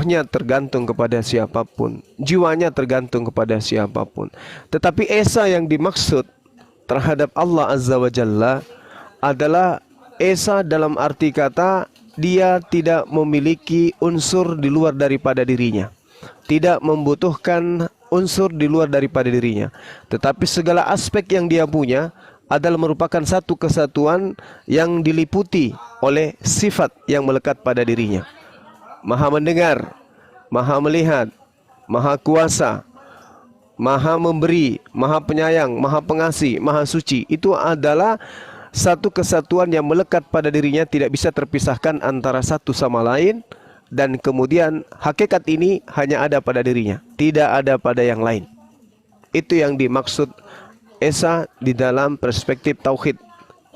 rohnya tergantung kepada siapapun, jiwanya tergantung kepada siapapun. Tetapi esa yang dimaksud terhadap Allah Azza wa Jalla adalah esa dalam arti kata dia tidak memiliki unsur di luar daripada dirinya, tidak membutuhkan unsur di luar daripada dirinya, tetapi segala aspek yang dia punya adalah merupakan satu kesatuan yang diliputi oleh sifat yang melekat pada dirinya. Maha mendengar, maha melihat, maha kuasa, maha memberi, maha penyayang, maha pengasih, maha suci. Itu adalah satu kesatuan yang melekat pada dirinya, tidak bisa terpisahkan antara satu sama lain. Dan kemudian hakikat ini hanya ada pada dirinya, tidak ada pada yang lain. Itu yang dimaksud esa di dalam perspektif tauhid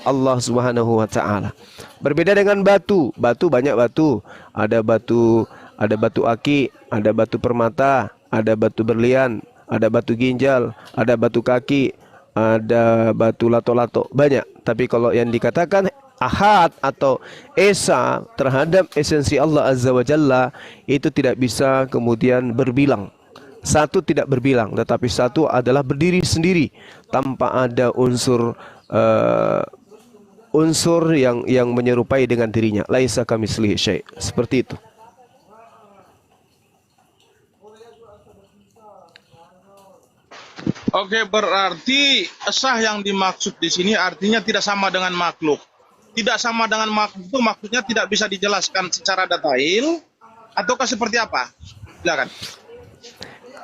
Allah Subhanahu wa taala. Berbeda dengan batu. Batu banyak batu. Ada batu aki, ada batu permata, ada batu berlian, ada batu ginjal, ada batu kaki, ada batu lato-lato, banyak. Tapi kalau yang dikatakan ahad atau esa terhadap esensi Allah Azza wa Jalla, itu tidak bisa kemudian berbilang. Satu tidak berbilang, tetapi satu adalah berdiri sendiri tanpa ada unsur yang menyerupai dengan dirinya. Laisa kamitslihi syai'. Seperti itu. Oke, berarti esa yang dimaksud di sini artinya tidak sama dengan makhluk. Tidak sama dengan makhluk itu maksudnya tidak bisa dijelaskan secara detail ataukah seperti apa? Silakan.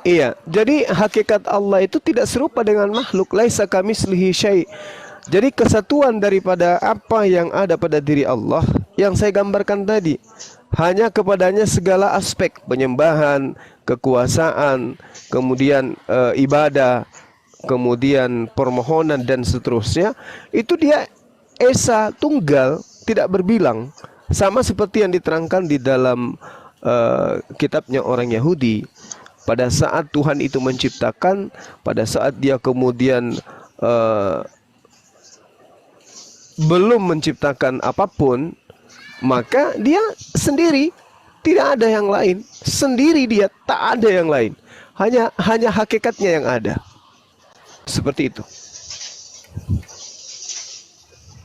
Iya, jadi hakikat Allah itu tidak serupa dengan makhluk. Laisa kamitslihi syai'. Jadi kesatuan daripada apa yang ada pada diri Allah yang saya gambarkan tadi, hanya kepadanya segala aspek penyembahan, kekuasaan, kemudian ibadah, kemudian permohonan dan seterusnya. Itu dia esa tunggal, tidak berbilang. Sama seperti yang diterangkan di dalam kitabnya orang Yahudi. Pada saat Tuhan itu menciptakan, pada saat dia kemudian belum menciptakan apapun, maka dia sendiri, tidak ada yang lain. Sendiri dia, tak ada yang lain. Hanya hakikatnya yang ada. Seperti itu.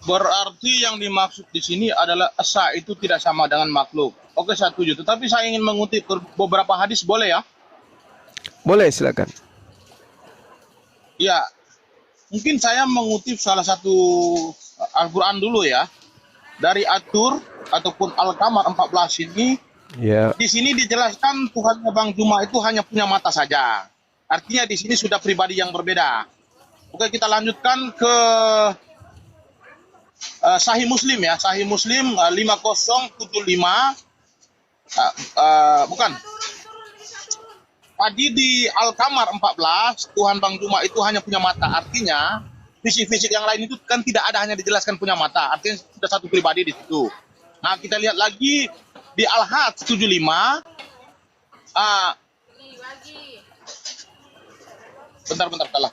Berarti yang dimaksud di sini adalah esa itu tidak sama dengan makhluk. Oke, saya setuju. Tetapi saya ingin mengutip beberapa hadis, boleh ya? Boleh, silakan. Ya, mungkin saya mengutip salah satu Al-Quran dulu ya. Dari At-Tur ataupun Al-Qamar 14 ini, Ya. di sini dijelaskan Tuhan Bang Juma itu hanya punya mata saja. Artinya di sini sudah pribadi yang berbeda. Oke, kita lanjutkan ke Sahih Muslim ya. Sahih Muslim 5075. Bukan. Tadi di Al-Qamar 14, Tuhan Bang Juma itu hanya punya mata. Artinya, fisik-fisik yang lain itu kan tidak ada, hanya dijelaskan punya mata. Artinya sudah satu pribadi di situ. Nah, kita lihat lagi di Al-Hajj 75. Bentar, kalah.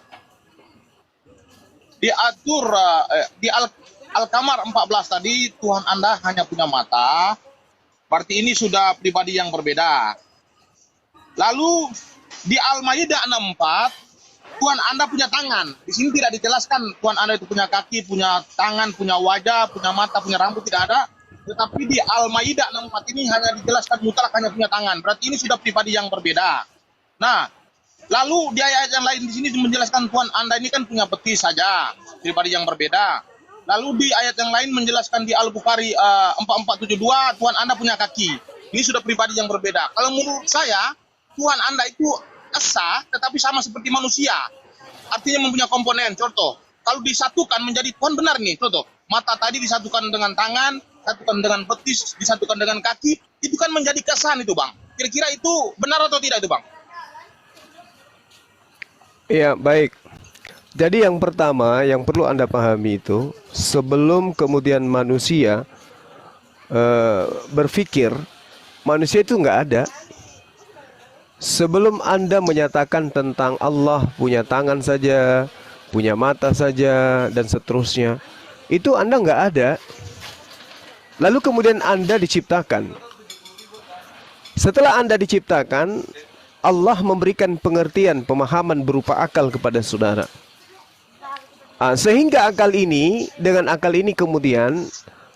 Diatur di Al-Qamar 14 tadi, Tuhan Anda hanya punya mata. Berarti ini sudah pribadi yang berbeda. Lalu di Al-Maidah 64, Tuhan Anda punya tangan. Di sini tidak dijelaskan Tuhan Anda itu punya kaki, punya tangan, punya wajah, punya mata, punya rambut, tidak ada. Tetapi di Al-Maidah 64 ini hanya dijelaskan mutlak hanya punya tangan. Berarti ini sudah pribadi yang berbeda. Nah, lalu di ayat yang lain di sini menjelaskan Tuhan Anda ini kan punya betis saja, pribadi yang berbeda. Lalu di ayat yang lain menjelaskan di Al-Bukhari 4472, Tuhan Anda punya kaki. Ini sudah pribadi yang berbeda. Kalau menurut saya, Tuhan Anda itu esa, tetapi sama seperti manusia. Artinya mempunyai komponen. Contoh, kalau disatukan menjadi Tuhan benar nih. Contoh, mata tadi disatukan dengan tangan, disatukan dengan betis, disatukan dengan kaki. Itu kan menjadi kesan itu, Bang. Kira-kira itu benar atau tidak itu, Bang? Iya, baik. Jadi yang pertama yang perlu Anda pahami itu, sebelum kemudian manusia berpikir, manusia itu nggak ada. Sebelum Anda menyatakan tentang Allah punya tangan saja, punya mata saja, dan seterusnya, itu Anda nggak ada. Lalu kemudian Anda diciptakan. Setelah Anda diciptakan, Allah memberikan pengertian, pemahaman berupa akal kepada saudara. Sehingga akal ini, dengan akal ini kemudian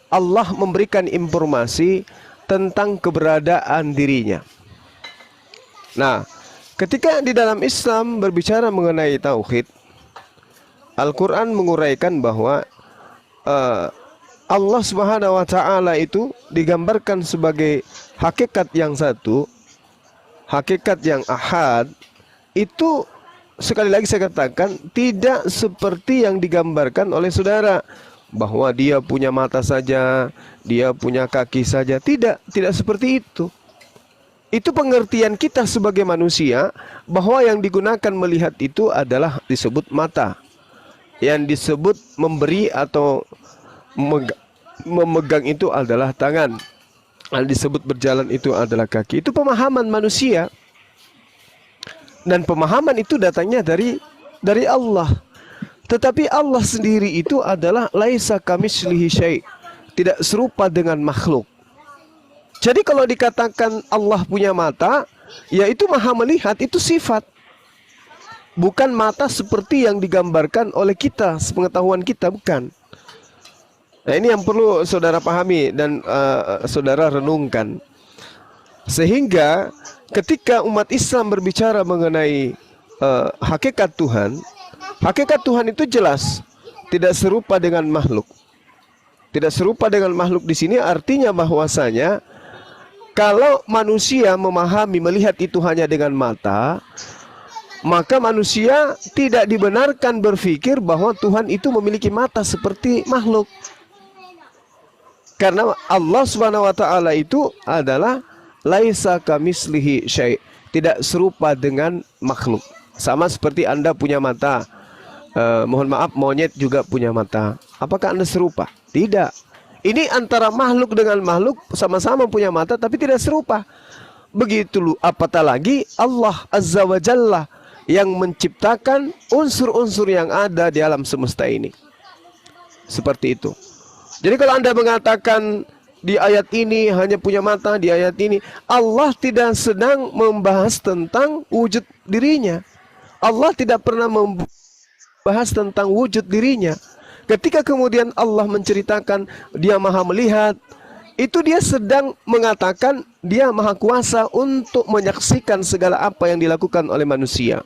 Allah memberikan informasi tentang keberadaan dirinya. Nah, ketika di dalam Islam berbicara mengenai tauhid, Al-Quran menguraikan bahwa Allah Subhanahu wa Ta'ala itu digambarkan sebagai hakikat yang satu, hakikat yang ahad. Itu sekali lagi saya katakan tidak seperti yang digambarkan oleh saudara, bahwa dia punya mata saja, dia punya kaki saja. Tidak seperti itu. Itu pengertian kita sebagai manusia, bahwa yang digunakan melihat itu adalah disebut mata, yang disebut memberi atau memegang itu adalah tangan, yang disebut berjalan itu adalah kaki. Itu pemahaman manusia, dan pemahaman itu datangnya dari Allah. Tetapi Allah sendiri itu adalah laisa kamitslihi syai', tidak serupa dengan makhluk. Jadi kalau dikatakan Allah punya mata, yaitu maha melihat, itu sifat. Bukan mata seperti yang digambarkan oleh kita, sepengetahuan kita, bukan. Nah, ini yang perlu saudara pahami dan saudara renungkan. Sehingga ketika umat Islam berbicara mengenai hakikat Tuhan, hakikat Tuhan itu jelas tidak serupa dengan makhluk. Tidak serupa dengan makhluk di sini artinya bahwasanya kalau manusia memahami, melihat itu hanya dengan mata, maka manusia tidak dibenarkan berpikir bahwa Tuhan itu memiliki mata seperti makhluk. Karena Allah Subhanahu wa Ta'ala itu adalah laisa kamitslihi syai', tidak serupa dengan makhluk. Sama seperti Anda punya mata, mohon maaf, monyet juga punya mata. Apakah Anda serupa? Tidak. Ini antara makhluk dengan makhluk sama-sama punya mata tapi tidak serupa. Begitu apatah lagi Allah Azza wa Jalla yang menciptakan unsur-unsur yang ada di alam semesta ini. Seperti itu. Jadi kalau Anda mengatakan di ayat ini hanya punya mata, di ayat ini Allah tidak sedang membahas tentang wujud dirinya. Allah tidak pernah membahas tentang wujud dirinya. Ketika kemudian Allah menceritakan dia maha melihat, itu dia sedang mengatakan dia maha kuasa untuk menyaksikan segala apa yang dilakukan oleh manusia.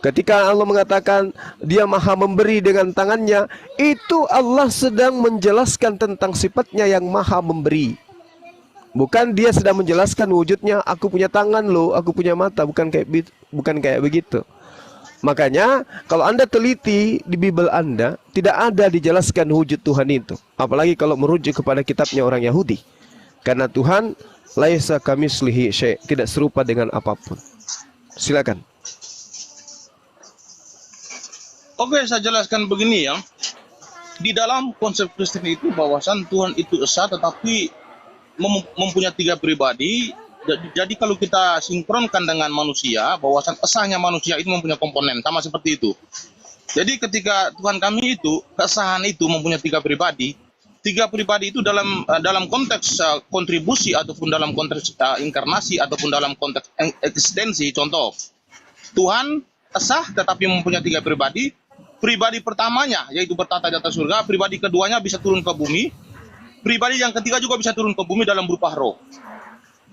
Ketika Allah mengatakan dia maha memberi dengan tangannya, itu Allah sedang menjelaskan tentang sifatnya yang maha memberi. Bukan dia sedang menjelaskan wujudnya, aku punya tangan loh, aku punya mata, bukan kayak begitu. Makanya kalau Anda teliti di Bible Anda, tidak ada dijelaskan wujud Tuhan itu. Apalagi kalau merujuk kepada kitabnya orang Yahudi. Karena Tuhan laisa kamitslihi syai', tidak serupa dengan apapun. Silakan. Oke, saya jelaskan begini ya. Di dalam konsep Kristen itu bahwasan Tuhan itu esa tetapi mempunyai 3 pribadi. Jadi kalau kita sinkronkan dengan manusia, bahwasan esahnya manusia itu mempunyai komponen sama seperti itu. Jadi ketika Tuhan kami itu keesahan itu mempunyai 3 pribadi. 3 pribadi itu dalam konteks kontribusi ataupun dalam konteks inkarnasi ataupun dalam konteks eksistensi. Contoh, Tuhan esa tetapi mempunyai 3 pribadi. Pribadi pertamanya yaitu bertata di atas surga, pribadi keduanya bisa turun ke bumi, pribadi yang ketiga juga bisa turun ke bumi dalam berupa roh.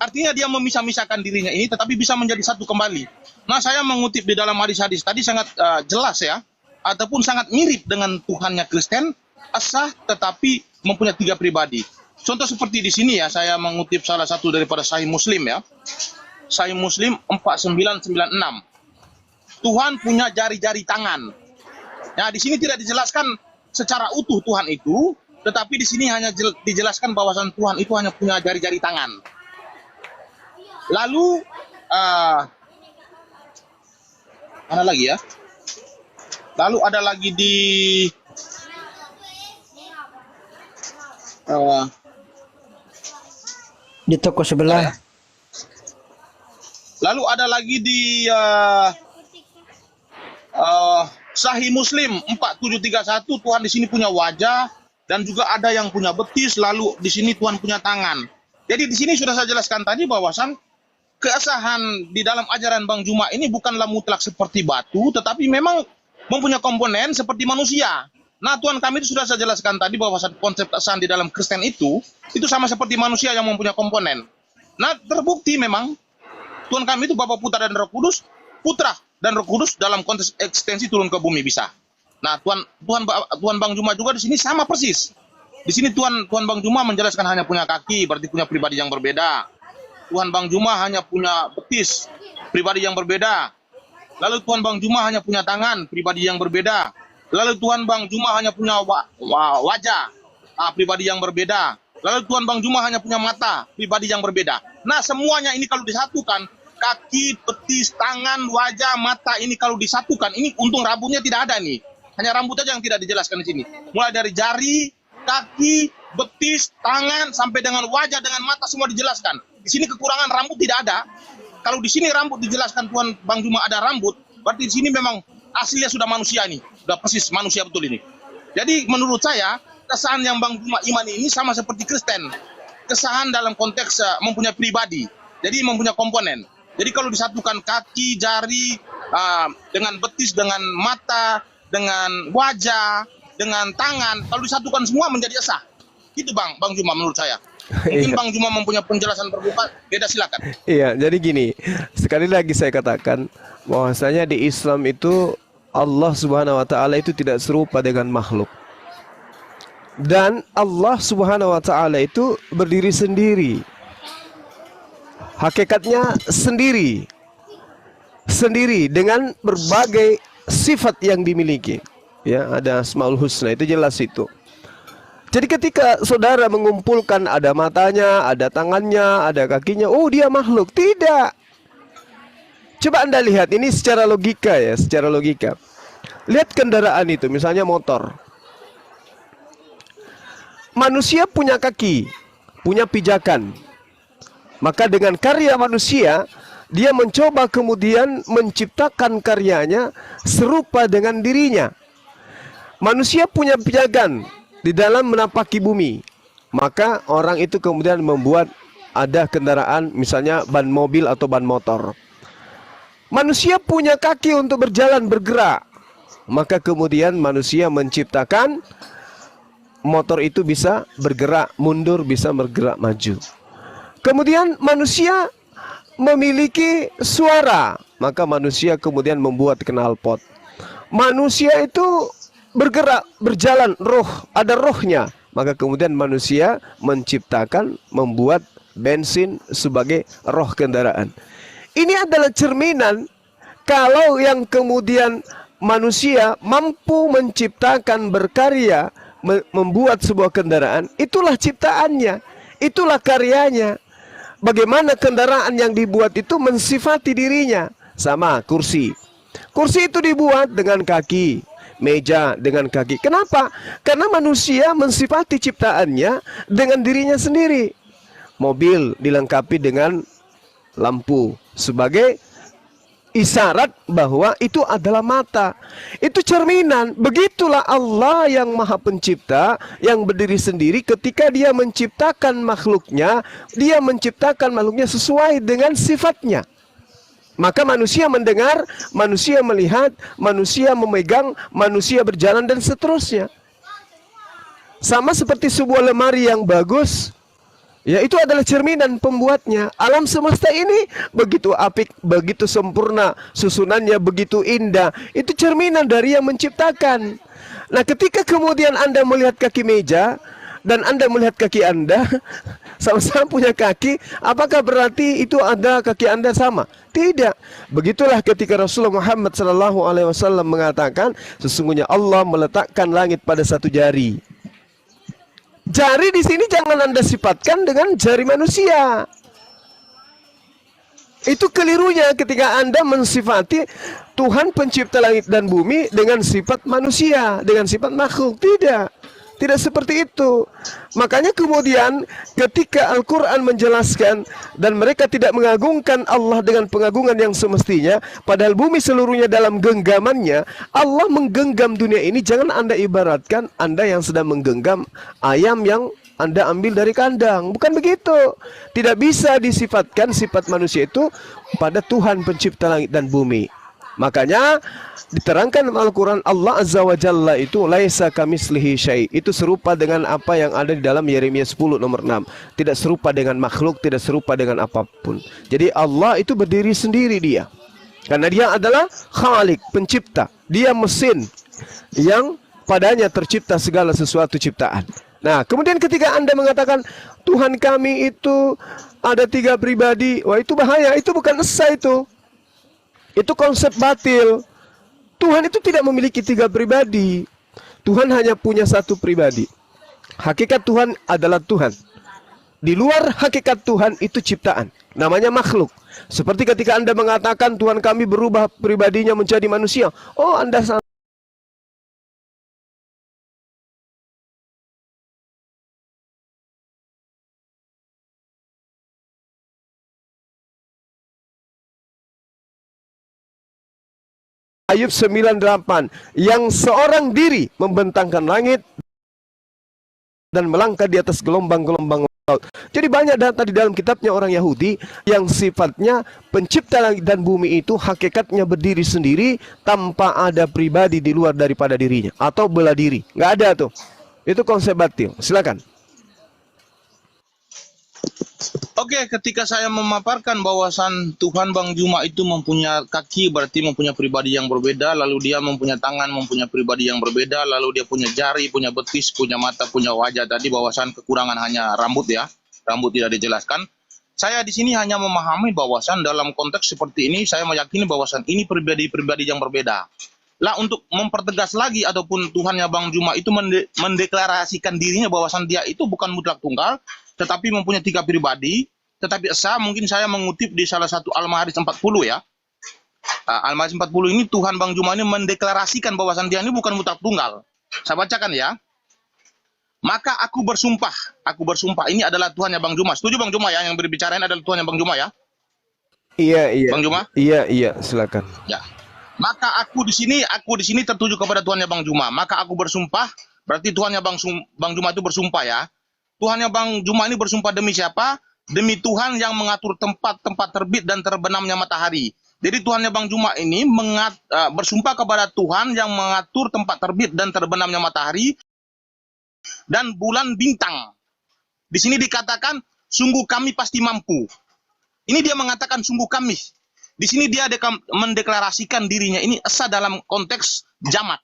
Artinya dia memisah-misahkan dirinya ini tetapi bisa menjadi satu kembali. Nah, saya mengutip di dalam hadis-hadis tadi sangat jelas ya, ataupun sangat mirip dengan Tuhannya Kristen, esa tetapi mempunyai 3 pribadi. Contoh seperti di sini ya, saya mengutip salah satu daripada Sahih Muslim ya. Sahih Muslim 4996. Tuhan punya jari-jari tangan. Nah, di sini tidak dijelaskan secara utuh Tuhan itu, tetapi di sini hanya dijelaskan bahwasan Tuhan itu hanya punya jari-jari tangan. Lalu mana lagi ya? Lalu ada lagi di toko sebelah. Lalu ada lagi di Sahih Muslim 4731, Tuhan di sini punya wajah dan juga ada yang punya betis, lalu di sini Tuhan punya tangan. Jadi di sini sudah saya jelaskan tadi bahwasan keasahan di dalam ajaran Bang Juma ini bukanlah mutlak seperti batu, tetapi memang mempunyai komponen seperti manusia. Nah, Tuhan kami itu sudah saya jelaskan tadi bahwa konsep keasahan di dalam Kristen itu sama seperti manusia yang mempunyai komponen. Nah, terbukti memang Tuhan kami itu Bapa, Putra dan Roh Kudus, Putra dan Roh Kudus dalam konteks ekstensi turun ke bumi bisa. Nah, Tuhan Bang Juma juga di sini sama persis. Di sini Tuhan Bang Juma menjelaskan hanya punya kaki, berarti punya pribadi yang berbeda. Tuhan Bang Juma hanya punya betis, pribadi yang berbeda. Lalu Tuhan Bang Juma hanya punya tangan, pribadi yang berbeda. Lalu Tuhan Bang Juma hanya punya wajah, pribadi yang berbeda. Lalu Tuhan Bang Juma hanya punya mata, pribadi yang berbeda. Nah, semuanya ini kalau disatukan, kaki, betis, tangan, wajah, mata, ini kalau disatukan, ini untung rambutnya tidak ada nih. Hanya rambut saja yang tidak dijelaskan di sini. Mulai dari jari, kaki, betis, tangan, sampai dengan wajah, dengan mata, semua dijelaskan. Di sini kekurangan rambut tidak ada. Kalau di sini rambut dijelaskan Tuhan Bang Juma ada rambut, berarti di sini memang aslinya sudah manusia ini, sudah persis manusia betul ini. Jadi menurut saya kesahan yang Bang Juma imani ini sama seperti Kristen. Kesahan dalam konteks mempunyai pribadi, jadi mempunyai komponen. Jadi kalau disatukan kaki, jari, dengan betis, dengan mata, dengan wajah, dengan tangan, kalau disatukan semua menjadi esa. Itu Bang Juma menurut saya. Mungkin Bang Juma mempunyai penjelasan terbuka, beda silakan. Iya, jadi gini, sekali lagi saya katakan bahwasanya di Islam itu Allah Subhanahu wa taala itu tidak serupa dengan makhluk. Dan Allah Subhanahu wa taala itu berdiri sendiri. Hakikatnya sendiri. Sendiri dengan berbagai sifat yang dimiliki. Ya, ada Asmaul Husna, itu jelas itu. Jadi ketika saudara mengumpulkan ada matanya, ada tangannya, ada kakinya, oh dia makhluk. Tidak. Coba Anda lihat ini secara logika ya, secara logika. Lihat kendaraan itu, misalnya motor. Manusia punya kaki, punya pijakan. Maka dengan karya manusia, dia mencoba kemudian menciptakan karyanya serupa dengan dirinya. Manusia punya pijakan di dalam menapaki bumi. Maka orang itu kemudian membuat ada kendaraan, misalnya ban mobil atau ban motor. Manusia punya kaki untuk berjalan, bergerak. Maka kemudian manusia menciptakan motor itu bisa bergerak mundur, bisa bergerak maju. Kemudian manusia memiliki suara, maka manusia kemudian membuat knalpot. Manusia itu bergerak, berjalan, roh, ada rohnya. Maka kemudian manusia menciptakan, membuat bensin sebagai roh kendaraan. Ini adalah cerminan kalau yang kemudian manusia mampu menciptakan, berkarya, membuat sebuah kendaraan, itulah ciptaannya, itulah karyanya. Bagaimana kendaraan yang dibuat itu mensifati dirinya. Sama kursi. Kursi itu dibuat dengan kaki, meja dengan kaki. Kenapa? Karena manusia mensifati ciptaannya dengan dirinya sendiri. Mobil dilengkapi dengan lampu sebagai isyarat bahwa itu adalah mata. Itu cerminan. Begitulah Allah yang maha pencipta, yang berdiri sendiri ketika dia menciptakan makhluknya. Dia menciptakan makhluknya sesuai dengan sifatnya. Maka manusia mendengar, manusia melihat, manusia memegang, manusia berjalan dan seterusnya. Sama seperti sebuah lemari yang bagus, ya itu adalah cerminan pembuatnya. Alam semesta ini begitu apik, begitu sempurna, susunannya begitu indah. Itu cerminan dari yang menciptakan. Nah, ketika kemudian Anda melihat kaki meja dan Anda melihat kaki Anda sama-sama punya kaki, apakah berarti itu ada kaki Anda sama? Tidak. Begitulah ketika Rasulullah Muhammad SAW mengatakan, sesungguhnya Allah meletakkan langit pada satu jari. Jari di sini jangan Anda sifatkan dengan jari manusia. Itu kelirunya ketika Anda mensifati Tuhan pencipta langit dan bumi dengan sifat manusia, dengan sifat makhluk. Tidak. Tidak seperti itu. Makanya kemudian ketika Al-Quran menjelaskan dan mereka tidak mengagungkan Allah dengan pengagungan yang semestinya, padahal bumi seluruhnya dalam genggamannya, Allah menggenggam dunia ini. Jangan Anda ibaratkan Anda yang sedang menggenggam ayam yang Anda ambil dari kandang. Bukan begitu. Tidak bisa disifatkan sifat manusia itu pada Tuhan pencipta langit dan bumi. Makanya diterangkan dalam Al-Quran, Allah Azza wa Jalla itu laisa kamislihi syai'. Itu serupa dengan apa yang ada di dalam Yeremia 10 nomor 6. Tidak serupa dengan makhluk, tidak serupa dengan apapun. Jadi Allah itu berdiri sendiri dia. Karena dia adalah Khalik, pencipta. Dia mesin yang padanya tercipta segala sesuatu ciptaan. Nah, kemudian ketika Anda mengatakan Tuhan kami itu ada 3 pribadi, wah itu bahaya, itu bukan esa itu. Itu konsep batil. Tuhan itu tidak memiliki 3 pribadi. Tuhan hanya punya 1 pribadi. Hakikat Tuhan adalah Tuhan. Di luar hakikat Tuhan itu ciptaan. Namanya makhluk. Seperti ketika Anda mengatakan Tuhan kami berubah pribadinya menjadi manusia. Oh, Anda salah. Ayub 98, yang seorang diri membentangkan langit dan melangkah di atas gelombang-gelombang laut. Jadi banyak data di dalam kitabnya orang Yahudi yang sifatnya pencipta langit dan bumi itu hakikatnya berdiri sendiri tanpa ada pribadi di luar daripada dirinya atau bela diri. Nggak ada tuh. Itu konsep batil. Silakan. Oke, ketika saya memaparkan bahwasan Tuhan Bang Juma itu mempunyai kaki, berarti mempunyai pribadi yang berbeda, lalu dia mempunyai tangan, mempunyai pribadi yang berbeda, lalu dia punya jari, punya betis, punya mata, punya wajah, tadi bahwasan kekurangan hanya rambut ya, rambut tidak dijelaskan. Saya di sini hanya memahami bahwasan dalam konteks seperti ini, saya meyakini bahwasan ini pribadi-pribadi yang berbeda. Lah untuk mempertegas lagi ataupun Tuhannya Bang Juma itu mendeklarasikan dirinya bahwasan dia itu bukan mutlak tunggal, tetapi mempunyai 3 pribadi, tetapi esa mungkin saya mengutip di salah satu Al-Ma'arij 40 ya. Al-Ma'arij 40 ini Tuhan Bang Juma ini mendeklarasikan bahwasan dia ini bukan mutlak tunggal. Saya bacakan ya. Maka aku bersumpah ini adalah Tuhannya Bang Juma. Setuju Bang Juma ya, yang berbicara ini adalah Tuhannya Bang Juma ya? Iya. Bang Juma? Iya, silakan. Ya. Maka aku di sini tertuju kepada Tuhannya Bang Juma. Maka aku bersumpah, berarti Tuhannya Bang Juma itu bersumpah ya. Tuhannya Bang Juma ini bersumpah demi siapa? Demi Tuhan yang mengatur tempat-tempat terbit dan terbenamnya matahari. Jadi Tuhannya Bang Juma ini bersumpah kepada Tuhan yang mengatur tempat terbit dan terbenamnya matahari dan bulan bintang. Di sini dikatakan, sungguh kami pasti mampu. Ini dia mengatakan sungguh kami. Di sini dia mendeklarasikan dirinya ini esa dalam konteks jamak.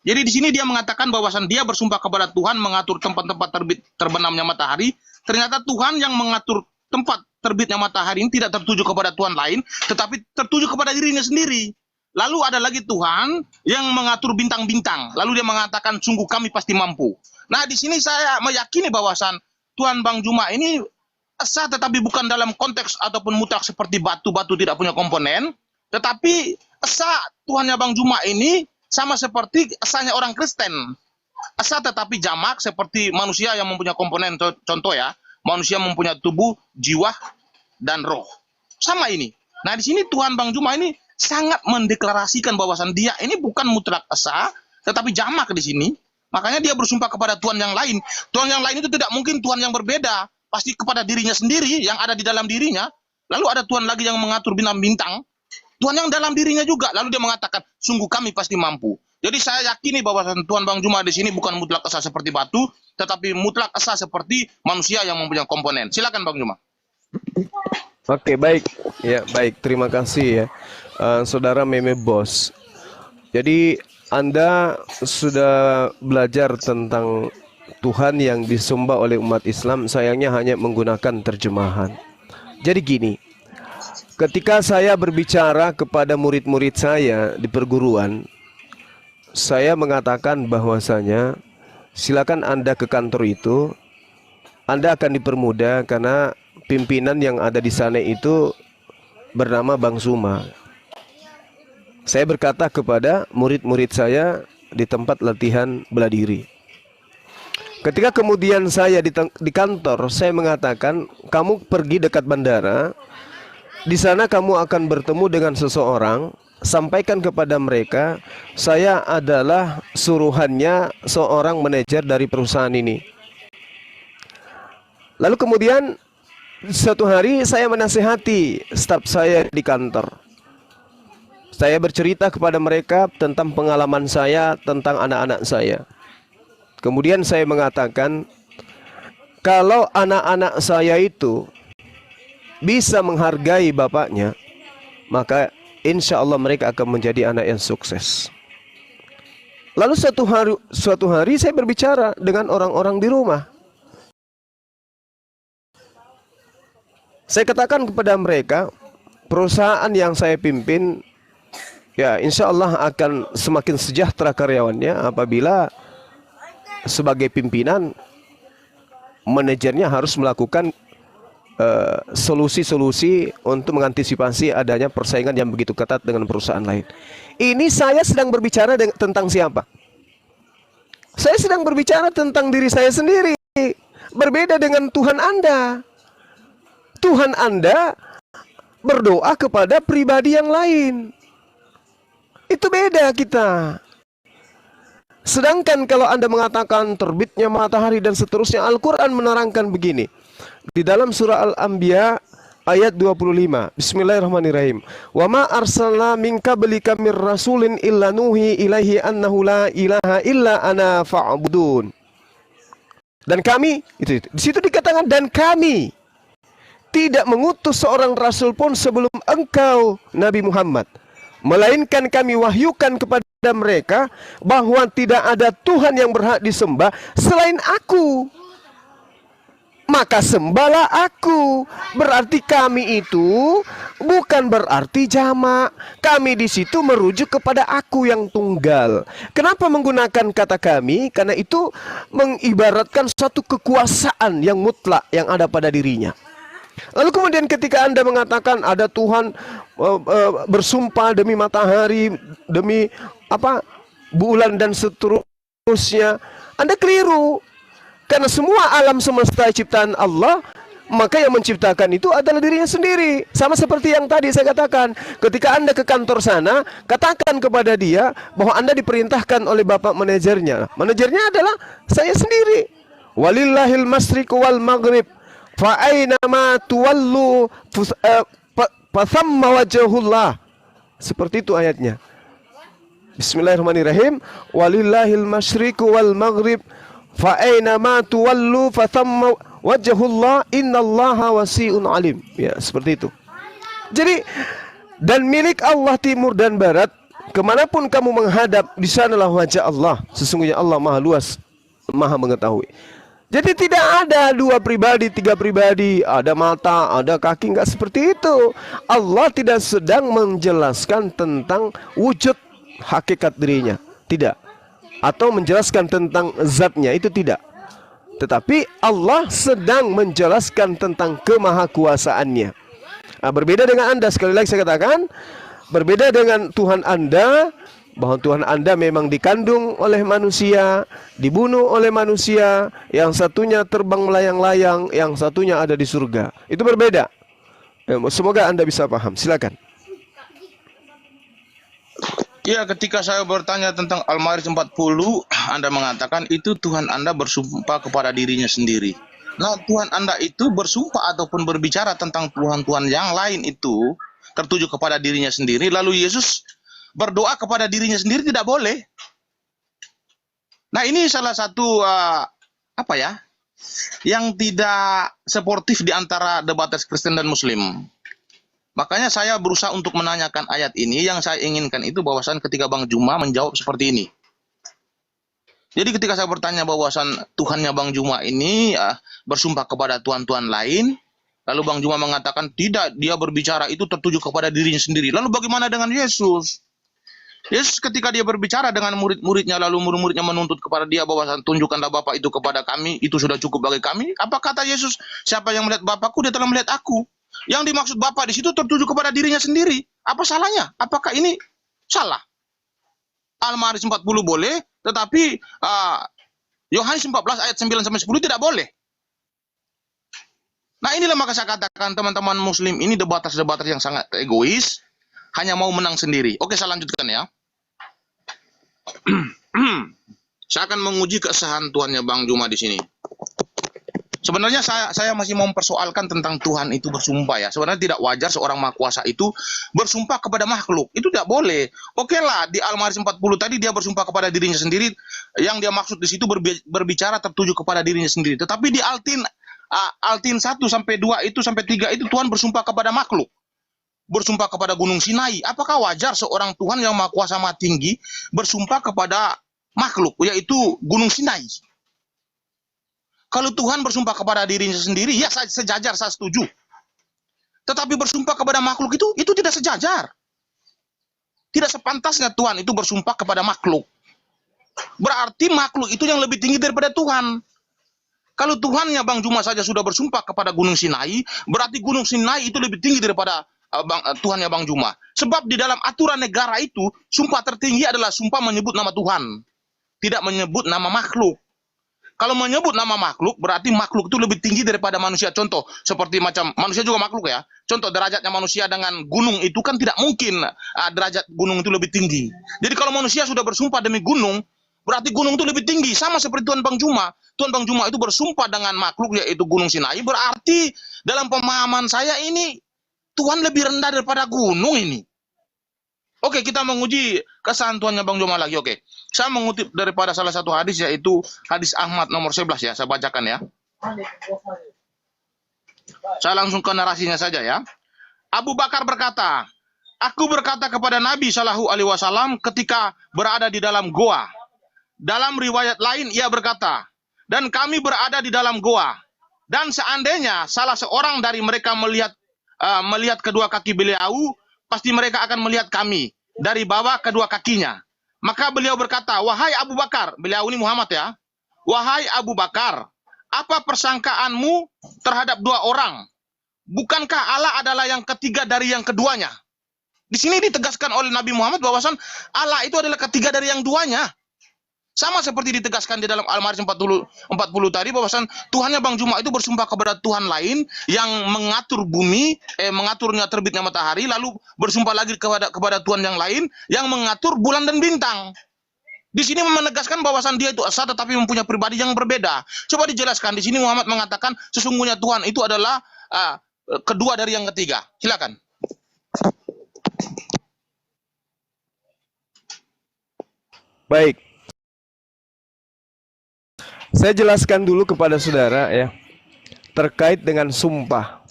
Jadi di sini dia mengatakan bahwasan dia bersumpah kepada Tuhan mengatur tempat-tempat terbit terbenamnya matahari. Ternyata Tuhan yang mengatur tempat terbitnya matahari ini tidak tertuju kepada Tuhan lain, tetapi tertuju kepada dirinya sendiri. Lalu ada lagi Tuhan yang mengatur bintang-bintang. Lalu dia mengatakan sungguh kami pasti mampu. Nah di sini saya meyakini bahwasan Tuhan Bang Juma ini esa tetapi bukan dalam konteks ataupun mutlak seperti batu tidak punya komponen. Tetapi esa Tuhannya Bang Juma ini sama seperti esanya orang Kristen. Esa tetapi jamak seperti manusia yang mempunyai komponen. Contoh ya, manusia mempunyai tubuh, jiwa, dan roh. Sama ini. Nah di sini Tuhan Bang Juma ini sangat mendeklarasikan bahwasan dia ini bukan mutlak esa, tetapi jamak di sini. Makanya dia bersumpah kepada Tuhan yang lain. Tuhan yang lain itu tidak mungkin Tuhan yang berbeda. Pasti kepada dirinya sendiri, yang ada di dalam dirinya. Lalu ada Tuhan lagi yang mengatur bintang-bintang. Tuhan yang dalam dirinya juga. Lalu dia mengatakan, sungguh kami pasti mampu. Jadi saya yakini bahwa Tuhan Bang Juma di sini bukan mutlak esa seperti batu, tetapi mutlak esa seperti manusia yang mempunyai komponen. Silakan Bang Juma. Oke, baik. Ya, baik. Terima kasih ya. Saudara Meme Bos. Jadi Anda sudah belajar tentang Tuhan yang disembah oleh umat Islam, sayangnya hanya menggunakan terjemahan. Jadi gini, ketika saya berbicara kepada murid-murid saya di perguruan, saya mengatakan bahwasanya silakan Anda ke kantor itu, Anda akan dipermudah karena pimpinan yang ada di sana itu bernama Bang Zuma. Saya berkata kepada murid-murid saya di tempat latihan bela diri. Ketika kemudian saya di kantor, saya mengatakan, kamu pergi dekat bandara, di sana kamu akan bertemu dengan seseorang, sampaikan kepada mereka, saya adalah suruhannya seorang manajer dari perusahaan ini. Lalu kemudian suatu hari saya menasihati staf saya di kantor. Saya bercerita kepada mereka tentang pengalaman saya, tentang anak-anak saya. Kemudian saya mengatakan, kalau anak-anak saya itu bisa menghargai bapaknya, maka insya Allah mereka akan menjadi anak yang sukses. Lalu suatu hari saya berbicara dengan orang-orang di rumah. Saya katakan kepada mereka, perusahaan yang saya pimpin, ya insya Allah akan semakin sejahtera karyawannya apabila sebagai pimpinan, manajernya harus melakukan solusi-solusi untuk mengantisipasi adanya persaingan yang begitu ketat dengan perusahaan lain. Ini saya sedang berbicara tentang siapa? Saya sedang berbicara tentang diri saya sendiri. Berbeda dengan Tuhan Anda. Tuhan Anda berdoa kepada pribadi yang lain. Itu beda kita. Sedangkan kalau Anda mengatakan terbitnya matahari dan seterusnya, Al-Quran menerangkan begini. Di dalam surah Al-Anbiya ayat 25. Bismillahirrahmanirrahim. Wa ma arsalna min qablika mir rasulin illa nuhi ilaihi annahu la ilaha illa ana fa'budun. Dan kami, itu. Di situ dikatakan dan kami tidak mengutus seorang rasul pun sebelum engkau Nabi Muhammad, melainkan kami wahyukan kepada mereka bahwa tidak ada Tuhan yang berhak disembah selain aku. Maka sembahlah aku. Berarti kami itu bukan berarti jamak. Kami di situ merujuk kepada aku yang tunggal. Kenapa menggunakan kata kami? Karena itu mengibaratkan suatu kekuasaan yang mutlak yang ada pada dirinya. Lalu kemudian ketika Anda mengatakan ada Tuhan bersumpah demi matahari, demi bulan dan seterusnya, Anda keliru. Karena semua alam semesta ciptaan Allah, maka yang menciptakan itu adalah dirinya sendiri. Sama seperti yang tadi saya katakan, ketika Anda ke kantor sana, katakan kepada dia bahwa Anda diperintahkan oleh bapak manajernya. Manajernya adalah saya sendiri. Walillahil masyriqu wal maghrib. Fa'aina ma tuwallu fathamma wajhullah. Seperti itu ayatnya. Bismillahirrahmanirrahim. Walillahil masyriqu wal maghrib. Fa'aina ma tuwallu fathamma wajhullah innallaha wasi'un alim. Ya, seperti itu. Jadi, dan milik Allah timur dan barat, kemanapun kamu menghadap, di sanalah wajah Allah. Sesungguhnya Allah maha luas, maha mengetahui. Jadi tidak ada dua pribadi, tiga pribadi, ada mata, ada kaki, enggak seperti itu. Allah tidak sedang menjelaskan tentang wujud hakikat dirinya, tidak. Atau menjelaskan tentang zatnya, itu tidak. Tetapi Allah sedang menjelaskan tentang kemahakuasaannya. Nah, berbeda dengan Anda, sekali lagi saya katakan, berbeda dengan Tuhan Anda, bahwa Tuhan Anda memang dikandung oleh manusia, dibunuh oleh manusia, yang satunya terbang melayang-layang, yang satunya ada di surga. Itu berbeda. Semoga Anda bisa paham. Silakan. Ya, ketika saya bertanya tentang Al-Ma'arij 40, Anda mengatakan itu Tuhan Anda bersumpah kepada dirinya sendiri. Nah, Tuhan Anda itu bersumpah ataupun berbicara tentang Tuhan-Tuhan yang lain itu tertuju kepada dirinya sendiri, lalu Yesus berdoa kepada dirinya sendiri tidak boleh. Nah, ini salah satu yang tidak sportif di antara debates Kristen dan Muslim. Makanya saya berusaha untuk menanyakan ayat ini. Yang saya inginkan itu bahwasan ketika Bang Juma menjawab seperti ini. Jadi ketika saya bertanya bahwasan Tuhannya Bang Juma ini bersumpah kepada Tuhan-Tuhan lain, lalu Bang Juma mengatakan tidak, dia berbicara itu tertuju kepada dirinya sendiri. Lalu bagaimana dengan Yesus? Yesus ketika dia berbicara dengan murid-muridnya, lalu murid-muridnya menuntut kepada dia bahwa tunjukkanlah Bapa itu kepada kami, itu sudah cukup bagi kami. Apa kata Yesus? Siapa yang melihat Bapakku, dia telah melihat aku. Yang dimaksud Bapa di situ tertuju kepada dirinya sendiri. Apa salahnya? Apakah ini salah? Al-Ma'arij 40 boleh, tetapi Yohanes 14 ayat 9-10 tidak boleh. Nah, inilah maka saya katakan teman-teman Muslim ini debatas-debatas yang sangat egois, hanya mau menang sendiri. Oke, saya lanjutkan ya. Saya akan menguji kesahan Tuhannya Bang Juma di sini. Sebenarnya saya masih mau mempersoalkan tentang Tuhan itu bersumpah ya. Sebenarnya tidak wajar seorang maha kuasa itu bersumpah kepada makhluk. Itu tidak boleh. Oke lah, di Al-Ma'arij 40 tadi dia bersumpah kepada dirinya sendiri. Yang dia maksud di situ berbicara tertuju kepada dirinya sendiri. Tetapi di Altin 1 sampai 2 itu sampai 3 itu Tuhan bersumpah kepada makhluk. Bersumpah kepada Gunung Sinai. Apakah wajar seorang Tuhan yang maha kuasa maha tinggi bersumpah kepada makhluk, yaitu Gunung Sinai? Kalau Tuhan bersumpah kepada dirinya sendiri, ya sejajar, saya setuju. Tetapi bersumpah kepada makhluk itu tidak sejajar. Tidak sepantasnya Tuhan itu bersumpah kepada makhluk. Berarti makhluk itu yang lebih tinggi daripada Tuhan. Kalau Tuhannya Bang Juma saja sudah bersumpah kepada Gunung Sinai, berarti Gunung Sinai itu lebih tinggi daripada Tuhannya Bang Juma. Sebab di dalam aturan negara itu, sumpah tertinggi adalah sumpah menyebut nama Tuhan. Tidak menyebut nama makhluk. Kalau menyebut nama makhluk, berarti makhluk itu lebih tinggi daripada manusia. Contoh, seperti macam manusia juga makhluk ya. Contoh, derajatnya manusia dengan gunung itu kan tidak mungkin derajat gunung itu lebih tinggi. Jadi kalau manusia sudah bersumpah demi gunung, berarti gunung itu lebih tinggi. Sama seperti Tuan Bang Juma. Tuan Bang Juma itu bersumpah dengan makhluk, yaitu Gunung Sinai. Berarti dalam pemahaman saya ini, Tuhan lebih rendah daripada gunung ini. Oke, kita menguji kesaksian Tuhannya Bang Juma lagi. Oke, saya mengutip daripada salah satu hadis, yaitu hadis Ahmad nomor 11 ya. Saya bacakan ya. Saya langsung ke narasinya saja ya. Abu Bakar berkata, aku berkata kepada Nabi Shallallahu Alaihi Wasallam ketika berada di dalam goa. Dalam riwayat lain ia berkata, dan kami berada di dalam goa. Dan seandainya salah seorang dari mereka melihat kedua kaki beliau, pasti mereka akan melihat kami dari bawah kedua kakinya. Maka beliau berkata, wahai Abu Bakar, beliau ini Muhammad ya, wahai Abu Bakar, apa persangkaanmu terhadap dua orang? Bukankah Allah adalah yang ketiga dari yang keduanya? Di sini ditegaskan oleh Nabi Muhammad bahwasan Allah itu adalah ketiga dari yang duanya. Sama seperti ditegaskan di dalam Al-Ma'arij 40 tadi, bahwasan Tuhannya Bang Juma itu bersumpah kepada Tuhan lain yang mengatur bumi, mengaturnya terbitnya matahari, lalu bersumpah lagi kepada Tuhan yang lain yang mengatur bulan dan bintang. Di sini menegaskan bahwasan dia itu esa tetapi mempunyai pribadi yang berbeda. Coba dijelaskan. Di sini Muhammad mengatakan sesungguhnya Tuhan itu adalah kedua dari yang ketiga. Silakan. Baik. Saya jelaskan dulu kepada saudara ya, terkait dengan sumpah.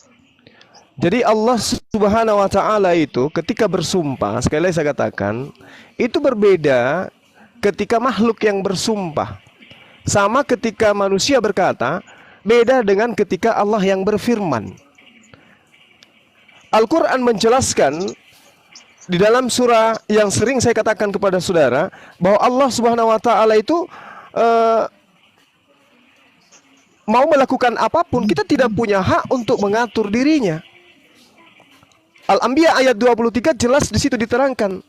Jadi Allah Subhanahu wa taala itu ketika bersumpah, sekali lagi saya katakan, itu berbeda ketika makhluk yang bersumpah. Sama ketika manusia berkata, beda dengan ketika Allah yang berfirman. Al-Qur'an menjelaskan di dalam surah yang sering saya katakan kepada saudara bahwa Allah Subhanahu wa taala itu mau melakukan apapun, kita tidak punya hak untuk mengatur dirinya. Al-Anbiya ayat 23 jelas di situ diterangkan.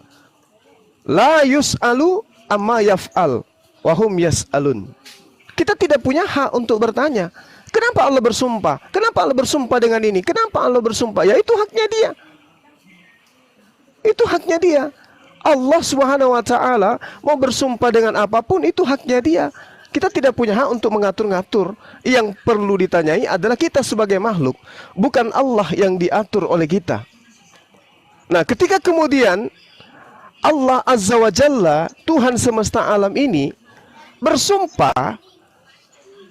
La yus'alu amma yaf'al wa hum yas'alun. Kita tidak punya hak untuk bertanya, kenapa Allah bersumpah? Kenapa Allah bersumpah dengan ini? Kenapa Allah bersumpah? Ya itu haknya dia. Itu haknya dia. Allah Subhanahu wa taala mau bersumpah dengan apapun, itu haknya dia. Kita tidak punya hak untuk mengatur-ngatur. Yang perlu ditanyai adalah kita sebagai makhluk, bukan Allah yang diatur oleh kita. Nah, ketika kemudian Allah Azza wa Jalla, Tuhan semesta alam ini bersumpah,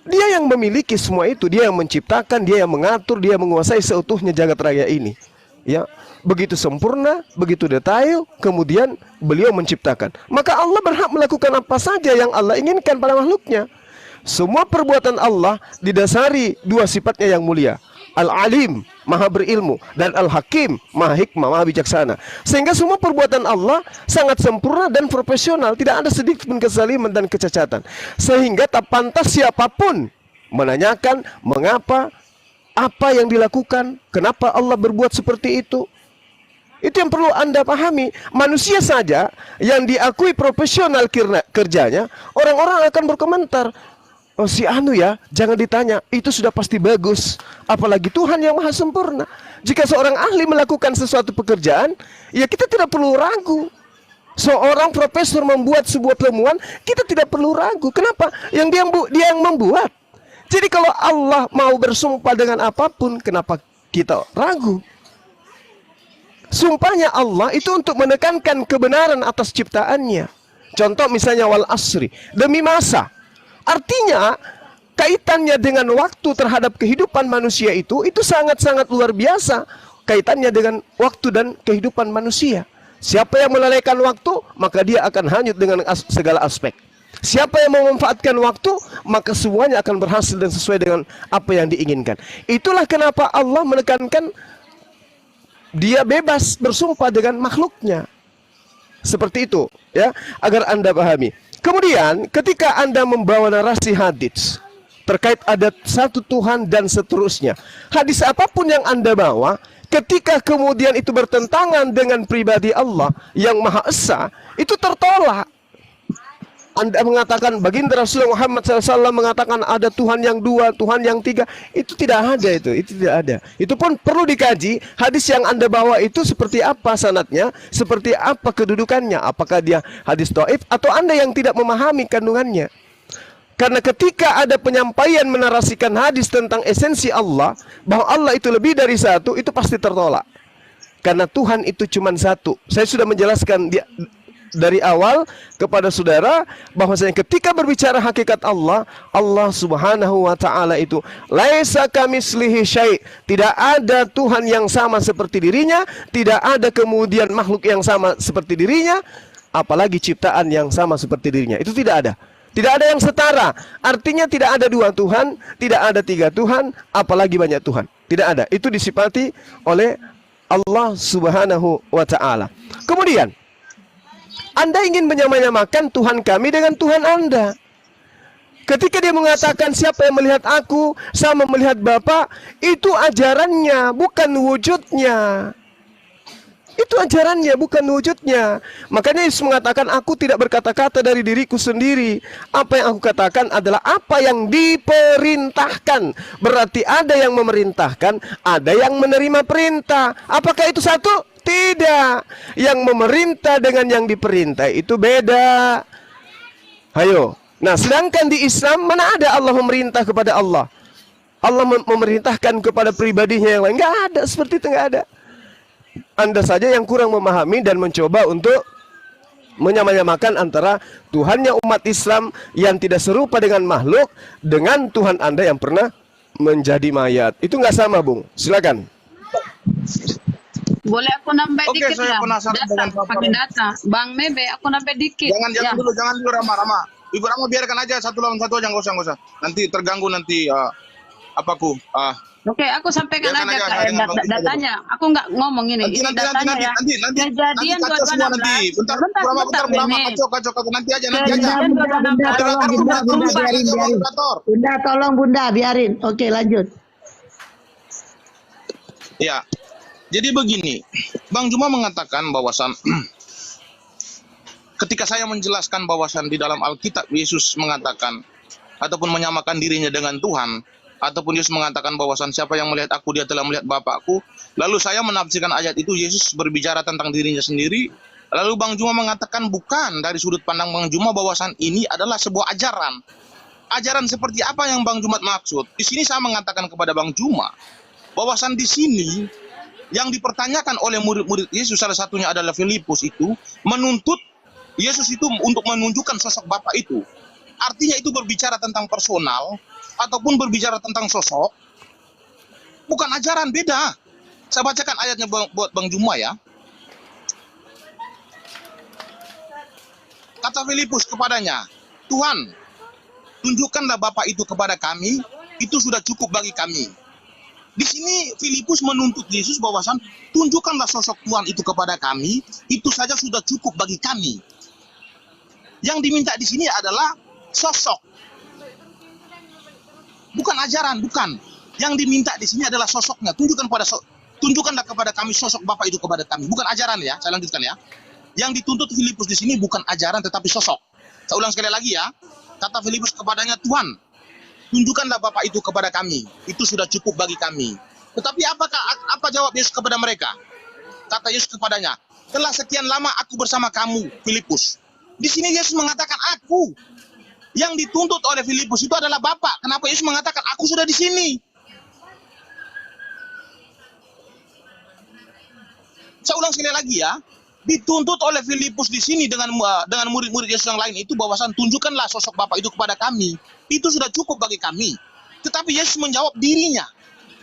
dia yang memiliki semua itu, dia yang menciptakan, dia yang mengatur, dia menguasai seutuhnya jagat raya ini. Ya, begitu sempurna, begitu detail, kemudian beliau menciptakan. Maka Allah berhak melakukan apa saja yang Allah inginkan pada makhluknya. Semua perbuatan Allah didasari dua sifatnya yang mulia. Al-Alim, maha berilmu, dan Al-Hakim, maha hikmah, maha bijaksana. Sehingga semua perbuatan Allah sangat sempurna dan profesional. Tidak ada sedikit pun kezaliman dan kecacatan. Sehingga tak pantas siapapun menanyakan mengapa, apa yang dilakukan, kenapa Allah berbuat seperti itu. Itu yang perlu Anda pahami. Manusia saja yang diakui profesional kerjanya, orang-orang akan berkomentar, oh si anu ya, jangan ditanya, itu sudah pasti bagus. Apalagi Tuhan yang maha sempurna. Jika seorang ahli melakukan sesuatu pekerjaan, ya kita tidak perlu ragu. Seorang profesor membuat sebuah temuan, kita tidak perlu ragu. Kenapa? Yang dia yang membuat. Jadi kalau Allah mau bersumpah dengan apapun, kenapa kita ragu? Sumpahnya Allah itu untuk menekankan kebenaran atas ciptaannya. Contoh misalnya wal asri, demi masa. Artinya kaitannya dengan waktu terhadap kehidupan manusia itu sangat-sangat luar biasa. Kaitannya dengan waktu dan kehidupan manusia. Siapa yang melalaikan waktu, maka dia akan hanyut dengan segala aspek. Siapa yang memanfaatkan waktu, maka semuanya akan berhasil dan sesuai dengan apa yang diinginkan. Itulah kenapa Allah menekankan dia bebas bersumpah dengan makhluknya. Seperti itu, ya, agar Anda pahami. Kemudian, ketika Anda membawa narasi hadis terkait ada satu Tuhan dan seterusnya, hadis apapun yang Anda bawa, ketika kemudian itu bertentangan dengan pribadi Allah yang Maha Esa, itu tertolak. Anda mengatakan baginda Rasulullah Muhammad SAW mengatakan ada Tuhan yang dua, Tuhan yang tiga, itu tidak ada, itu tidak ada. Itu pun perlu dikaji. Hadis yang Anda bawa itu seperti apa sanadnya, seperti apa kedudukannya, apakah dia hadis dhaif atau Anda yang tidak memahami kandungannya. Karena ketika ada penyampaian menarasikan hadis tentang esensi Allah, bahwa Allah itu lebih dari satu, itu pasti tertolak. Karena Tuhan itu cuma satu. Saya sudah menjelaskan dari awal kepada saudara bahwasanya ketika berbicara hakikat Allah, Allah Subhanahu wa taala itu laisa kamitslihi syai', tidak ada Tuhan yang sama seperti dirinya, tidak ada kemudian makhluk yang sama seperti dirinya, apalagi ciptaan yang sama seperti dirinya. Itu tidak ada. Tidak ada yang setara. Artinya tidak ada dua Tuhan, tidak ada tiga Tuhan, apalagi banyak Tuhan. Tidak ada. Itu disifati oleh Allah Subhanahu wa taala. Kemudian Anda ingin menyamakan Tuhan kami dengan Tuhan Anda. Ketika dia mengatakan siapa yang melihat aku sama melihat Bapa, itu ajarannya, bukan wujudnya. Itu ajarannya, bukan wujudnya. Makanya Yesus mengatakan, aku tidak berkata-kata dari diriku sendiri. Apa yang aku katakan adalah apa yang diperintahkan. Berarti ada yang memerintahkan, ada yang menerima perintah. Apakah itu satu? Tidak. Yang memerintah dengan yang diperintah itu beda. Ayo. Nah, sedangkan di Islam mana ada Allah memerintah kepada Allah? Allah memerintahkan kepada pribadinya yang lain. Enggak ada, seperti itu enggak ada. Anda saja yang kurang memahami dan mencoba untuk menyamakan antara Tuhannya umat Islam yang tidak serupa dengan makhluk dengan Tuhan Anda yang pernah menjadi mayat. Itu enggak sama, Bung. Silakan. Boleh aku nambah Oke, dikit saya nggak? penasaran Data, dengan Bapak. pakai data. Bang Mebe, aku nambah dikit. Jangan dulu Rama. Ibu Rama biarkan aja satu lawan satu aja, nggak usah. Nanti terganggu nanti apaku. Oke, aku sampaikan Biarkan aja aja, Kak, saya dengan Bang datanya. Aku nggak ngomong ini. Ini datanya ya. Kejadian kacau semua nanti. 2016. Bentar, Rama, kacau nanti aja. Kejadian 2016. Bunda, tolong Bunda, biarin. Oke, lanjut. Ya, jadi begini, Bang Juma mengatakan bahwasan ketika saya menjelaskan bahwasan di dalam Alkitab Yesus mengatakan ataupun menyamakan dirinya dengan Tuhan, ataupun Yesus mengatakan bahwasan siapa yang melihat aku dia telah melihat Bapakku, lalu saya menafsirkan ayat itu Yesus berbicara tentang dirinya sendiri, lalu Bang Juma mengatakan bukan, dari sudut pandang Bang Juma bahwasan ini adalah sebuah ajaran. Ajaran seperti apa yang Bang Jumat maksud? Di sini saya mengatakan kepada Bang Juma bahwasan di sini yang dipertanyakan oleh murid-murid Yesus, salah satunya adalah Filipus, itu menuntut Yesus itu untuk menunjukkan sosok Bapa itu. Artinya itu berbicara tentang personal ataupun berbicara tentang sosok, bukan ajaran, beda. Saya bacakan ayatnya buat Bang Juma ya. Kata Filipus kepadanya, Tuhan, tunjukkanlah Bapa itu kepada kami, itu sudah cukup bagi kami. Di sini Filipus menuntut Yesus bahwasan tunjukkanlah sosok Tuhan itu kepada kami, itu saja sudah cukup bagi kami. Yang diminta di sini adalah sosok, bukan ajaran, bukan. Yang diminta di sini adalah sosoknya. Tunjukkanlah kepada kami sosok Bapa itu kepada kami, bukan ajaran ya. Saya lanjutkan ya. Yang dituntut Filipus di sini bukan ajaran tetapi sosok. Saya ulang sekali lagi ya. Kata Filipus kepadanya, Tuhan, tunjukkanlah Bapa itu kepada kami, itu sudah cukup bagi kami. Tetapi apa jawab Yesus kepada mereka? Kata Yesus kepadanya, telah sekian lama aku bersama kamu, Filipus. Di sini Yesus mengatakan aku. Yang dituntut oleh Filipus itu adalah Bapa. Kenapa Yesus mengatakan, aku sudah di sini? Saya ulang sekali lagi ya. Dituntut oleh Filipus di sini dengan murid-murid Yesus yang lain itu bahwasan tunjukkanlah sosok Bapa itu kepada kami. Itu sudah cukup bagi kami. Tetapi Yesus menjawab dirinya.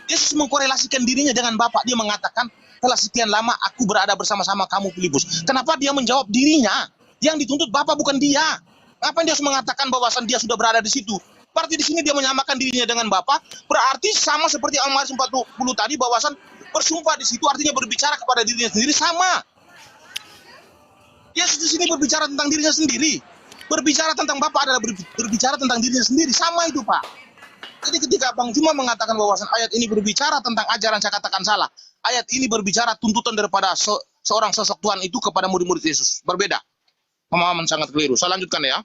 Yesus mengkorelasikan dirinya dengan Bapa. Dia mengatakan, telah sekian lama aku berada bersama-sama kamu Filipus. Kenapa dia menjawab dirinya? Yang dituntut Bapa bukan dia. Apa dia harus mengatakan bahwasan dia sudah berada di situ? Berarti di sini dia menyamakan dirinya dengan Bapa. Berarti sama seperti Al-Ma'arij 40 tadi, bahwasan bersumpah di situ artinya berbicara kepada dirinya sendiri, sama. Yesus di sini berbicara tentang dirinya sendiri. Berbicara tentang Bapa adalah berbicara tentang dirinya sendiri, sama itu, Pak. Jadi ketika Bang Juma mengatakan bahwasan ayat ini berbicara tentang ajaran, saya katakan salah. Ayat ini berbicara tuntutan daripada seorang sosok Tuhan itu kepada murid-murid Yesus. Berbeda. Pemahaman sangat keliru. Saya lanjutkan ya.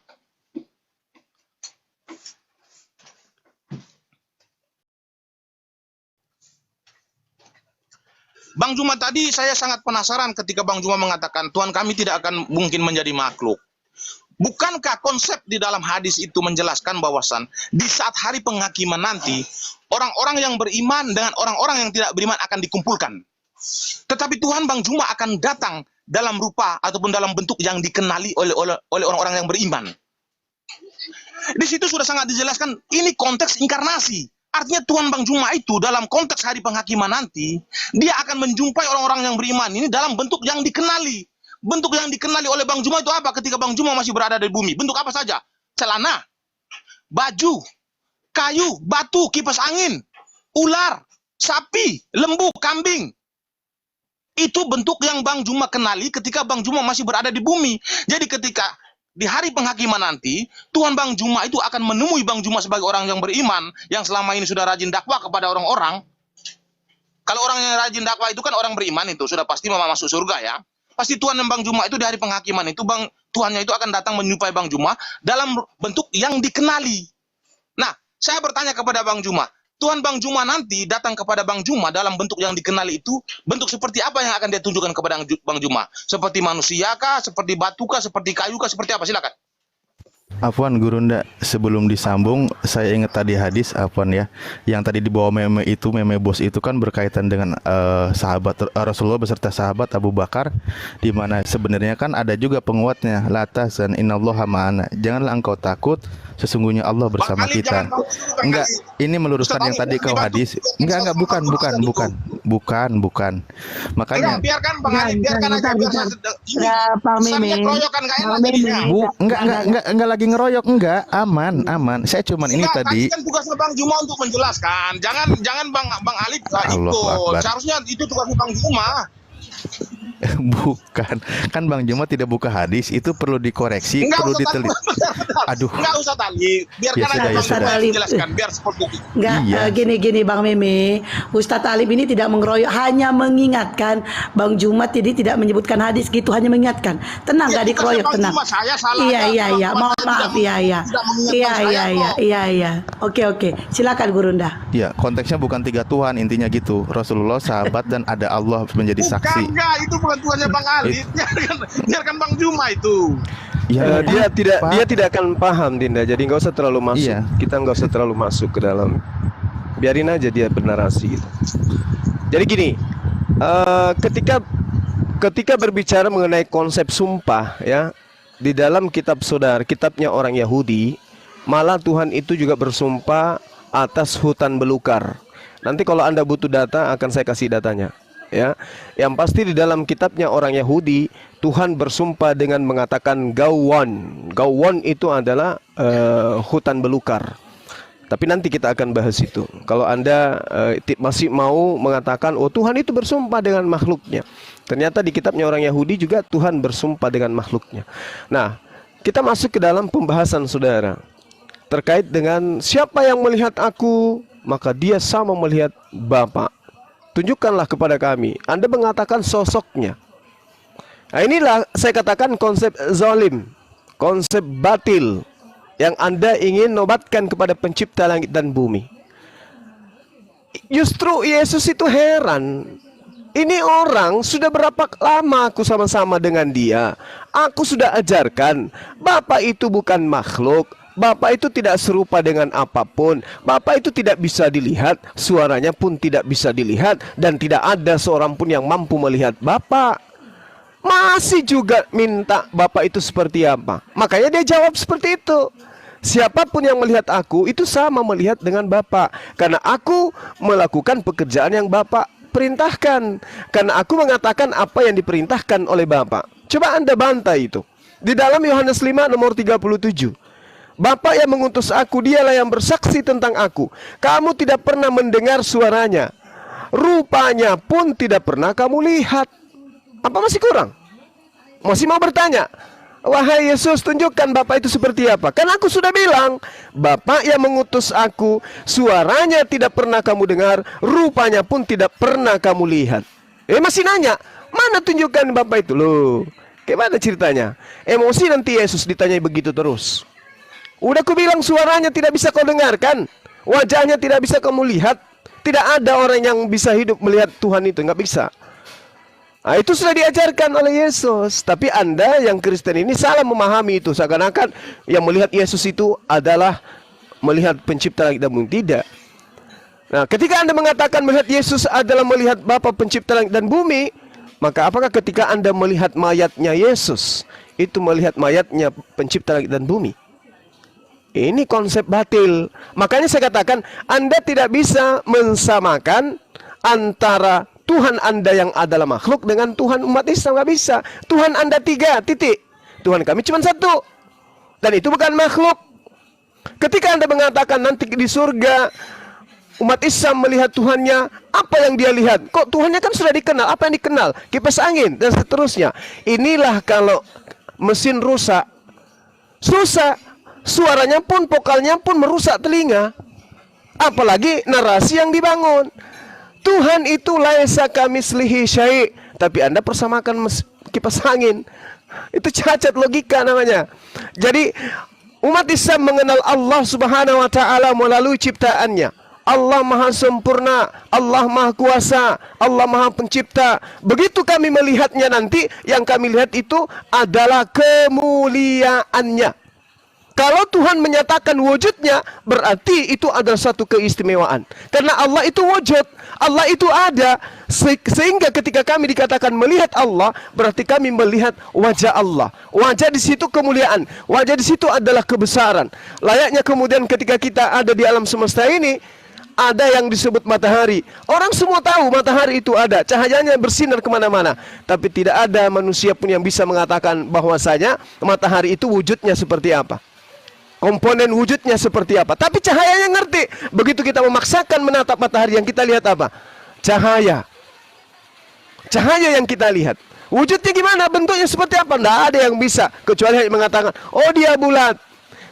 Bang Juma tadi saya sangat penasaran ketika Bang Juma mengatakan Tuhan kami tidak akan mungkin menjadi makhluk. Bukankah konsep di dalam hadis itu menjelaskan bahwasan di saat hari penghakiman nanti orang-orang yang beriman dengan orang-orang yang tidak beriman akan dikumpulkan. Tetapi Tuhan Bang Juma akan datang dalam rupa ataupun dalam bentuk yang dikenali oleh orang-orang yang beriman. Di situ sudah sangat dijelaskan ini konteks inkarnasi. Artinya Tuhan Bang Juma itu dalam konteks hari penghakiman nanti, dia akan menjumpai orang-orang yang beriman ini dalam bentuk yang dikenali. Bentuk yang dikenali oleh Bang Juma itu apa ketika Bang Juma masih berada di bumi? Bentuk apa saja? Celana, baju, kayu, batu, kipas angin, ular, sapi, lembu, kambing. Itu bentuk yang Bang Juma kenali ketika Bang Juma masih berada di bumi. Jadi ketika di hari penghakiman nanti, Tuhan Bang Juma itu akan menemui Bang Juma sebagai orang yang beriman, yang selama ini sudah rajin dakwah kepada orang-orang. Kalau orang yang rajin dakwah itu kan orang beriman itu, sudah pasti mau masuk surga ya. Pasti Tuhan dan Bang Juma itu di hari penghakiman itu, Tuhannya itu akan datang menjumpai Bang Juma dalam bentuk yang dikenali. Nah, saya bertanya kepada Bang Juma, Tuhan Bang Juma nanti datang kepada Bang Juma dalam bentuk yang dikenali itu, bentuk seperti apa yang akan dia tunjukkan kepada Bang Juma? Seperti manusia kah? Seperti batu kah? Seperti kayu kah? Seperti apa? Silakan. Afwan Gurunda, sebelum disambung saya ingat tadi hadis Afwan ya, yang tadi dibawa meme itu, meme bos itu kan berkaitan dengan sahabat Rasulullah beserta sahabat Abu Bakar, di mana sebenarnya kan ada juga penguatnya, la tahzan innallaha ma'ana, janganlah engkau takut, sesungguhnya Allah bersama kita. Enggak, ini meluruskan yang tadi kau hadis. Enggak, bukan. Makanya biarkan Bang Ali, biarkan aja, biar Bang Meme. keroyokan gak enak jadinya. enggak lagi ngeroyok, enggak, aman. Saya cuman ini Enggak, tadi kan tugasnya Bang Juma untuk menjelaskan. Jangan Bang Ali Allahu ikut. Akbar. Seharusnya itu tugasnya Bang Juma. bukan. Kan Bang Juma tidak buka hadis, itu perlu dikoreksi, Enggak perlu usah diteliti. Aduh. Enggak usah tali. Biarkan Ya sudah, aja ya Bang sudah. Juma menjelaskan biar seperti itu. Enggak, Iya. gini Bang Meme, Ustadz Talib ini tidak mengeroyok, hanya mengingatkan. Bang Juma tidak menyebutkan hadis gitu, hanya mengingatkan. Tenang, Ya, enggak dikeroyok, Bang tenang. Juma, saya salah. Iya, mohon maaf, iya. Iya. Oke, silakan Gurunda. Ya, konteksnya bukan tiga Tuhan, intinya gitu. Rasulullah, sahabat, dan ada Allah menjadi saksi. Enggak, itu bukan tuannya Bang Ali. Biarkan Bang Juma itu. Ya, Dia tidak akan paham, Dinda. Jadi nggak usah terlalu masuk. Iya. Kita nggak usah terlalu masuk ke dalam. Biarin aja dia bernarasi gitu. Jadi gini, ketika berbicara mengenai konsep sumpah ya, di dalam kitabnya orang Yahudi, malah Tuhan itu juga bersumpah atas hutan belukar. Nanti kalau Anda butuh data akan saya kasih datanya. Ya, yang pasti di dalam kitabnya orang Yahudi, Tuhan bersumpah dengan mengatakan Gawon. Gawon itu adalah hutan belukar. Tapi nanti kita akan bahas itu. Kalau Anda masih mau mengatakan, oh Tuhan itu bersumpah dengan makhluknya. Ternyata di kitabnya orang Yahudi juga Tuhan bersumpah dengan makhluknya. Nah, kita masuk ke dalam pembahasan saudara. Terkait dengan siapa yang melihat aku, maka dia sama melihat Bapa. Tunjukkanlah kepada kami. Anda mengatakan sosoknya. Nah, inilah saya katakan konsep zalim, konsep batil yang Anda ingin nobatkan kepada pencipta langit dan bumi. Justru Yesus itu heran. Ini orang sudah berapa lama aku sama-sama dengan dia. Aku sudah ajarkan, Bapa itu bukan makhluk, Bapa itu tidak serupa dengan apapun. Bapa itu tidak bisa dilihat, suaranya pun tidak bisa dilihat, dan tidak ada seorang pun yang mampu melihat Bapa. Masih juga minta Bapa itu seperti apa. Makanya dia jawab seperti itu. Siapapun yang melihat aku itu sama melihat dengan Bapa, karena aku melakukan pekerjaan yang Bapa perintahkan. Karena aku mengatakan apa yang diperintahkan oleh Bapa. Coba Anda bantai itu. Di dalam Yohanes 5 nomor 37. Bapa yang mengutus aku, dialah yang bersaksi tentang aku. Kamu tidak pernah mendengar suaranya, rupanya pun tidak pernah kamu lihat. Apa masih kurang? Masih mau bertanya? Wahai Yesus, tunjukkan Bapa itu seperti apa. Kan aku sudah bilang, Bapa yang mengutus aku, suaranya tidak pernah kamu dengar, rupanya pun tidak pernah kamu lihat. Masih nanya, mana tunjukkan Bapa itu? Loh, gimana ceritanya? Emosi nanti Yesus ditanyai begitu terus. Udah aku bilang suaranya tidak bisa kau dengarkan, wajahnya tidak bisa kamu lihat. Tidak ada orang yang bisa hidup melihat Tuhan itu, nggak bisa. Nah, itu sudah diajarkan oleh Yesus. Tapi Anda yang Kristen ini salah memahami itu. Seakan-akan yang melihat Yesus itu adalah melihat pencipta langit dan bumi. Tidak. Nah, ketika Anda mengatakan melihat Yesus adalah melihat Bapa pencipta langit dan bumi, maka apakah ketika Anda melihat mayatnya Yesus, itu melihat mayatnya pencipta langit dan bumi? Ini konsep batil. Makanya saya katakan, Anda tidak bisa mensamakan antara Tuhan Anda yang adalah makhluk dengan Tuhan umat Islam. Nggak bisa. Tuhan Anda 3, titik. Tuhan kami cuma 1. Dan itu bukan makhluk. Ketika Anda mengatakan nanti di surga umat Islam melihat Tuhannya, apa yang dia lihat? Kok Tuhannya kan sudah dikenal? Apa yang dikenal? Kipas angin dan seterusnya. Inilah kalau mesin rusak, susah. Suaranya pun, vokalnya pun merusak telinga. Apalagi narasi yang dibangun. Tuhan itu laisa kamislihi syai', tapi Anda persamakan kipas angin. Itu cacat logika namanya. Jadi umat Islam mengenal Allah Subhanahu wa taala melalui ciptaannya. Allah Maha Sempurna, Allah Maha Kuasa, Allah Maha Pencipta. Begitu kami melihatnya nanti, yang kami lihat itu adalah kemuliaannya. Kalau Tuhan menyatakan wujudnya, berarti itu adalah satu keistimewaan. Karena Allah itu wujud, Allah itu ada. Sehingga ketika kami dikatakan melihat Allah, berarti kami melihat wajah Allah. Wajah di situ kemuliaan, wajah di situ adalah kebesaran. Layaknya kemudian ketika kita ada di alam semesta ini, ada yang disebut matahari. Orang semua tahu matahari itu ada, cahayanya bersinar kemana-mana. Tapi tidak ada manusia pun yang bisa mengatakan bahwasanya matahari itu wujudnya seperti apa, komponen wujudnya seperti apa. Tapi cahayanya ngerti. Begitu kita memaksakan menatap matahari, yang kita lihat apa? Cahaya. Cahaya yang kita lihat. Wujudnya gimana? Bentuknya seperti apa? Tidak ada yang bisa. Kecuali hanya mengatakan, oh dia bulat.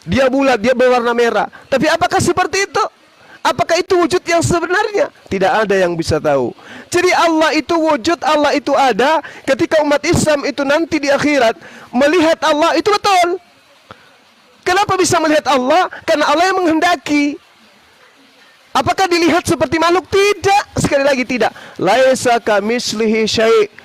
Dia bulat, dia berwarna merah. Tapi apakah seperti itu? Apakah itu wujud yang sebenarnya? Tidak ada yang bisa tahu. Jadi Allah itu wujud, Allah itu ada. Ketika umat Islam itu nanti di akhirat melihat Allah, itu betul. Kenapa bisa melihat Allah? Karena Allah yang menghendaki. Apakah dilihat seperti makhluk? Tidak. Sekali lagi tidak. Laisa kamislihi syai'.